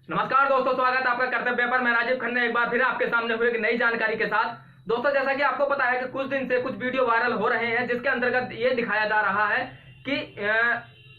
नमस्कार दोस्तों, स्वागत है आपका कर्तव्य पर। मैं राजीव खन्ना एक बार फिर आपके सामने हुए एक नई जानकारी के साथ। दोस्तों, जैसा कि आपको पता है कि कुछ दिन से कुछ वीडियो वायरल हो रहे हैं जिसके अंतर्गत ये दिखाया जा रहा है कि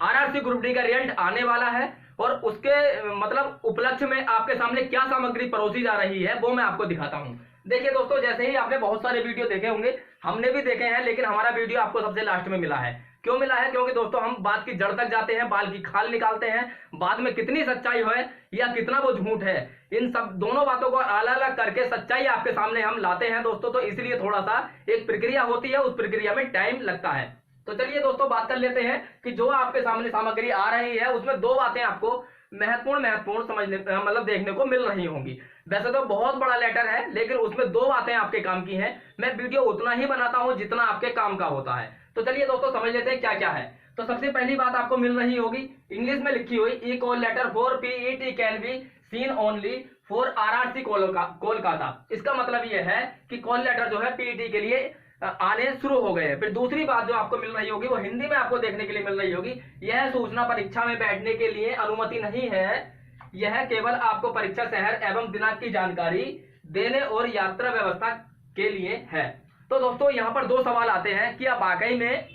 आरआरसी ग्रुप डी का रिजल्ट आने वाला है और उसके मतलब उपलक्ष्य में आपके सामने क्या सामग्री परोसी जा रही है वो मैं आपको दिखाता हूं। देखिए दोस्तों, जैसे ही आपने बहुत सारे वीडियो देखे होंगे, हमने भी देखे हैं, लेकिन हमारा वीडियो आपको सबसे लास्ट में मिला है। क्यों मिला है? क्योंकि दोस्तों हम बात की जड़ तक जाते हैं, बाल की खाल निकालते हैं, बाद में कितनी सच्चाई है या कितना वो झूठ है, इन सब दोनों बातों को अलग अलग करके सच्चाई आपके सामने हम लाते हैं दोस्तों। तो इसलिए थोड़ा सा एक प्रक्रिया होती है, उस प्रक्रिया में टाइम लगता है। तो चलिए दोस्तों, बात कर लेते हैं कि जो आपके सामने सामग्री आ रही है उसमें दो बातें आपको महत्वपूर्ण समझने मतलब देखने को मिल रही होंगी। वैसे तो बहुत बड़ा लेटर है, लेकिन उसमें दो बातें आपके काम की हैं। मैं वीडियो उतना ही बनाता हूं जितना आपके काम का होता है। तो चलिए दोस्तों, समझ लेते हैं क्या क्या है। तो सबसे पहली बात आपको मिल रही होगी इंग्लिश में लिखी हुई e call letter for PET can be seen only for RRC Kolkata. इसका मतलब यह है कि कॉल लेटर जो है पीईटी के लिए आने शुरू हो गए हैं। फिर दूसरी बात जो आपको मिल रही होगी वो हिंदी में आपको देखने के लिए मिल रही होगी, यह सूचना परीक्षा में बैठने के लिए अनुमति नहीं है, यह केवल आपको परीक्षा शहर एवं दिनांक की जानकारी देने और यात्रा व्यवस्था के लिए है। तो दोस्तों, यहां पर दो सवाल आते हैं कि अब वाकई में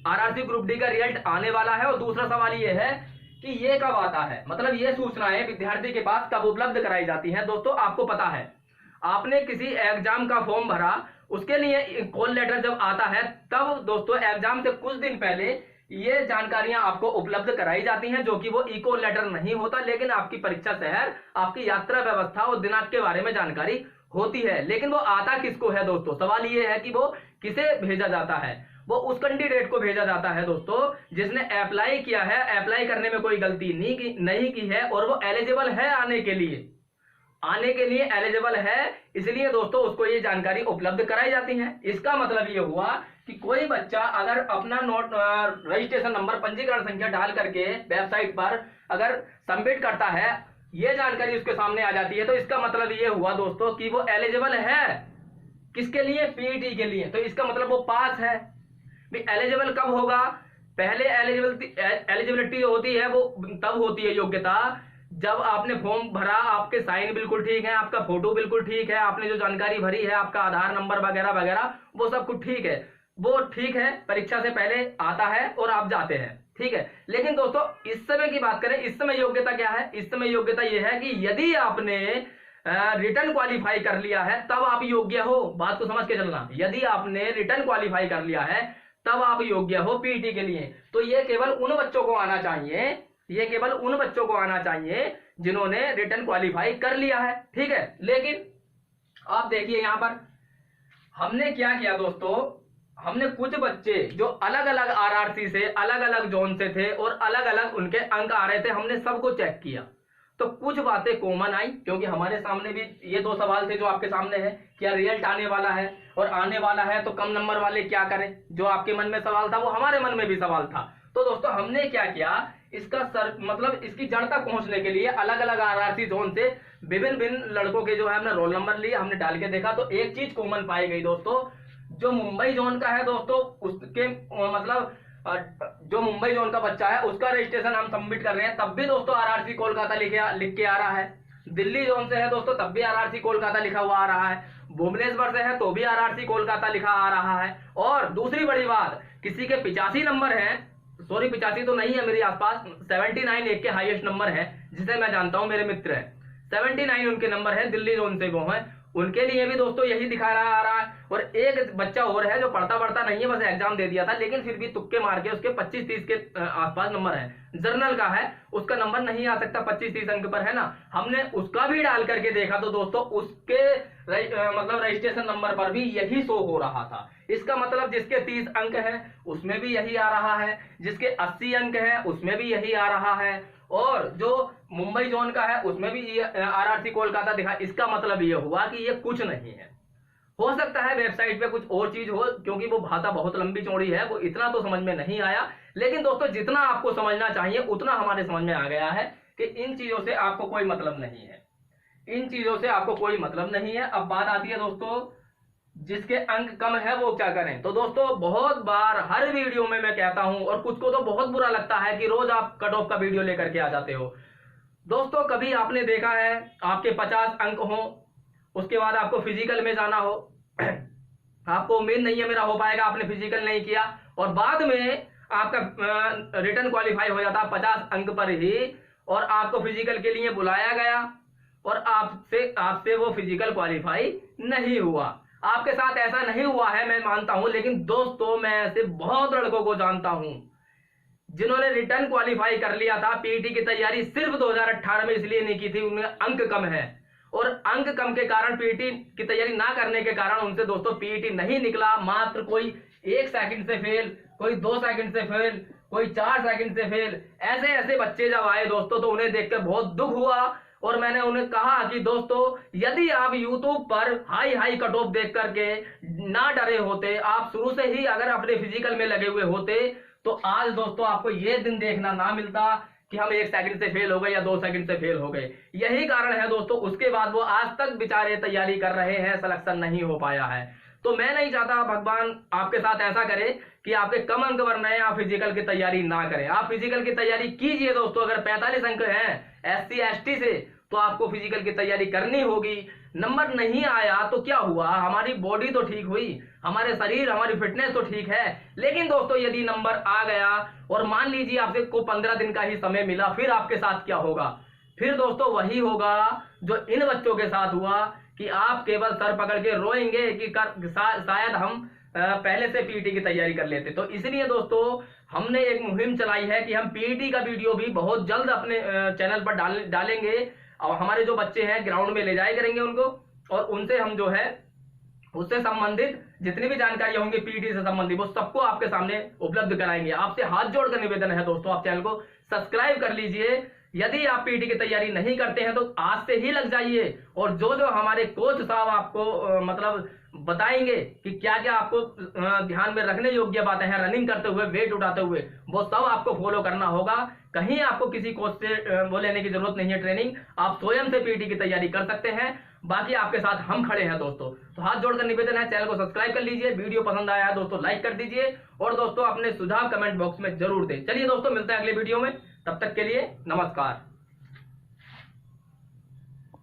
आरआरसी ग्रुप डी का रिजल्ट आने वाला है, और दूसरा सवाल यह है कि ये कब आता है, मतलब ये सूचनाएं विद्यार्थी के पास कब उपलब्ध कराई जाती हैं। दोस्तों, आपको पता है आपने किसी एग्जाम का फॉर्म भरा, उसके लिए कॉल लेटर जब आता है तब दोस्तों एग्जाम से कुछ दिन पहले ये जानकारियां आपको उपलब्ध कराई जाती हैं, जो कि वो ई कॉल लेटर नहीं होता, लेकिन आपकी परीक्षा शहर, आपकी यात्रा व्यवस्था और दिनांक के बारे में जानकारी होती है। लेकिन वो आता किसको है दोस्तों? सवाल ये है कि वो किसे भेजा जाता है। वो उस कैंडिडेट को भेजा जाता है दोस्तों जिसने अप्लाई किया है, अप्लाई करने में कोई गलती नहीं की है और वो एलिजिबल है आने के लिए एलिजिबल है, इसलिए दोस्तों उसको ये जानकारी उपलब्ध कराई जाती है। इसका मतलब ये हुआ कि कोई बच्चा अगर अपना रजिस्ट्रेशन नंबर, पंजीकरण संख्या डाल करके वेबसाइट पर अगर सबमिट करता है, ये जानकारी उसके सामने आ जाती है, तो इसका मतलब ये हुआ दोस्तों कि वो एलिजिबल है। किसके लिए? पीईटी के लिए। तो इसका मतलब वो पास है। एलिजिबल कब होगा? पहले एलिजिबिलिटी होती है वो तब होती है योग्यता जब आपने फॉर्म भरा, आपके साइन बिल्कुल ठीक है, आपका फोटो बिल्कुल ठीक है, आपने जो जानकारी भरी है, आपका आधार नंबर वगैरह वगैरह वो सब कुछ ठीक है, वो ठीक है, परीक्षा से पहले आता है और आप जाते हैं, ठीक है। लेकिन दोस्तों इस समय की बात करें, इस समय योग्यता क्या है? इस समय योग्यता यह है कि यदि आपने रिटर्न क्वालिफाई कर लिया है तब आप योग्य हो। बात को समझ के चलना, यदि आपने रिटर्न क्वालिफाई कर लिया है तब आप योग्य हो पीईटी के लिए। तो ये केवल उन बच्चों को आना चाहिए, ये केवल उन बच्चों को आना चाहिए जिन्होंने रिटर्न क्वालिफाई कर लिया है, ठीक है। लेकिन आप देखिए यहां पर हमने क्या किया दोस्तों, हमने कुछ बच्चे जो अलग अलग आरआरसी से, अलग अलग जोन से थे और अलग अलग उनके अंक आ रहे थे, हमने सबको चेक किया। तो कुछ बातें कॉमन आई, क्योंकि हमारे सामने भी ये दो सवाल थे जो आपके सामने है, क्या रिजल्ट आने वाला है, और आने वाला है तो कम नंबर वाले क्या करें। जो आपके मन में सवाल था वो हमारे मन में भी सवाल था। तो दोस्तों हमने क्या किया, इसका मतलब इसकी जड़ तक पहुंचने के लिए अलग अलग आरआरसी जोन से विभिन्न लड़कों के जो है हमने रोल नंबर लिए, हमने डाल के देखा। तो एक चीज कॉमन पाई गई दोस्तों, जो मुंबई जोन का है दोस्तों, उसके मतलब जो मुंबई जोन का बच्चा है उसका रजिस्ट्रेशन हम सबमिट कर रहे हैं, तब भी दोस्तों आरआरसी कोलकाता लिख के आ रहा है। दिल्ली जोन से है दोस्तों, तब भी आरआरसी कोलकाता लिखा हुआ आ रहा है। भुवनेश्वर से है तो भी आरआरसी कोलकाता लिखा आ रहा है। और दूसरी बड़ी बात, किसी के 85 नंबर है, सॉरी 85 तो नहीं है मेरे आसपास, 79 एक के हाईएस्ट नंबर है, जिसे मैं जानता हूं, मेरे मित्र है, 79 उनके नंबर है, दिल्ली जोन से वो है, उनके लिए भी दोस्तों यही दिखा आ रहा है। और एक बच्चा और है जो पढ़ता नहीं है, बस एग्जाम दे दिया था, लेकिन फिर भी तुक्के मार के उसके 25-30 के आसपास नंबर है, जर्नल का है, उसका नंबर नहीं आ सकता 25-30 अंक पर, है ना। हमने उसका भी डाल करके देखा तो दोस्तों उसके मतलब रजिस्ट्रेशन नंबर पर भी यही शो हो रहा था। इसका मतलब जिसके 30 अंक है उसमें भी यही आ रहा है, जिसके 80 अंक है उसमें भी यही आ रहा है, और जो मुंबई जोन का है उसमें भी आरआरसी कोलकाता दिखा। इसका मतलब ये हुआ कि ये कुछ नहीं है। हो सकता है वेबसाइट पे कुछ और चीज हो, क्योंकि वो भाषा बहुत लंबी चौड़ी है, वो इतना तो समझ में नहीं आया। लेकिन दोस्तों जितना आपको समझना चाहिए उतना हमारे समझ में आ गया है कि इन चीजों से आपको कोई मतलब नहीं है, इन चीजों से आपको कोई मतलब नहीं है। अब बात आती है दोस्तों जिसके अंक कम है वो क्या करें। तो दोस्तों बहुत बार हर वीडियो में मैं कहता हूं, और कुछ को तो बहुत बुरा लगता है कि रोज आप कट ऑफ का वीडियो लेकर के आ जाते हो। दोस्तों कभी आपने देखा है आपके 50 अंक हो, उसके बाद आपको फिजिकल में जाना हो, आपको उम्मीद नहीं है मेरा हो पाएगा, आपने फिजिकल नहीं किया और बाद में आपका रिटर्न क्वालिफाई हो जाता 50 अंक पर ही और आपको फिजिकल के लिए बुलाया गया और आपसे आपसे वो फिजिकल क्वालिफाई नहीं हुआ। आपके साथ ऐसा नहीं हुआ है मैं मानता हूं, लेकिन दोस्तों मैं ऐसे बहुत लड़कों को जानता हूं जिन्होंने रिटर्न क्वालिफाई कर लिया था, पीटी की तैयारी सिर्फ 2018 में इसलिए नहीं की थी उनके अंक कम है और अंक कम के कारण पीटी की तैयारी ना करने के कारण उनसे दोस्तों पीटी नहीं निकला। मात्र कोई 1 सेकंड से फेल, कोई 2 सेकंड से फेल, कोई 4 सेकंड से फेल, ऐसे ऐसे बच्चे जब आए दोस्तों तो उन्हें देखकर बहुत दुख हुआ और मैंने उन्हें कहा कि दोस्तों यदि आप यूट्यूब पर हाई हाई कट ऑफ देख करके ना डरे होते, आप शुरू से ही अगर अपने फिजिकल में लगे हुए होते तो आज दोस्तों आपको यह दिन देखना ना मिलता कि हम 1 सेकंड से फेल हो गए या 2 सेकंड से फेल हो गए। यही कारण है दोस्तों, उसके बाद वो आज तक बेचारे तैयारी कर रहे हैं, सिलेक्शन नहीं हो पाया है। तो मैं नहीं चाहता भगवान आपके साथ ऐसा करे कि आपके कम अंक वरना आप फिजिकल की तैयारी ना करें। आप फिजिकल की तैयारी कीजिए दोस्तों। अगर 45 अंक हैं SC ST से तो आपको फिजिकल की तैयारी करनी होगी। नंबर नहीं आया तो क्या हुआ, हमारी बॉडी तो ठीक हुई, हमारे शरीर हमारी फिटनेस तो ठीक है, लेकिन दोस्तों यदि नंबर आ गया और मान लीजिए आपसे को 15 दिन का ही समय मिला, फिर आपके साथ क्या होगा? फिर दोस्तों वही होगा जो इन बच्चों के साथ हुआ कि आप केवल सर पकड़ के रोएंगे कि शायद हम पहले से पीटी की तैयारी कर लेते। तो इसलिए दोस्तों हमने एक मुहिम चलाई है कि हम पीटी का वीडियो भी बहुत जल्द अपने चैनल पर डालेंगे और हमारे जो बच्चे हैं ग्राउंड में ले जाए करेंगे उनको और उनसे हम जो है उससे संबंधित जितनी भी जानकारी होंगी पीटी से संबंधित वो सबको आपके सामने उपलब्ध कराएंगे। आपसे हाथ जोड़कर निवेदन है दोस्तों, आप चैनल को सब्सक्राइब कर लीजिए। यदि आप पीटी की तैयारी नहीं करते हैं तो आज से ही लग जाइए और जो जो हमारे कोच साहब आपको मतलब बताएंगे कि क्या क्या आपको ध्यान में रखने योग्य बातें हैं, रनिंग करते हुए, वेट उठाते हुए, वो सब आपको फॉलो करना होगा। कहीं आपको किसी कोच से वो लेने की जरूरत नहीं है ट्रेनिंग, आप स्वयं से पीटी की तैयारी कर सकते हैं। बाकी आपके साथ हम खड़े हैं दोस्तों। तो हाथ जोड़कर निवेदन है, चैनल को सब्सक्राइब कर लीजिए, वीडियो पसंद आया है दोस्तों लाइक कर दीजिए और दोस्तों अपने सुझाव कमेंट बॉक्स में जरूर दें। चलिए दोस्तों मिलते हैं अगले वीडियो में, तब तक के लिए नमस्कार।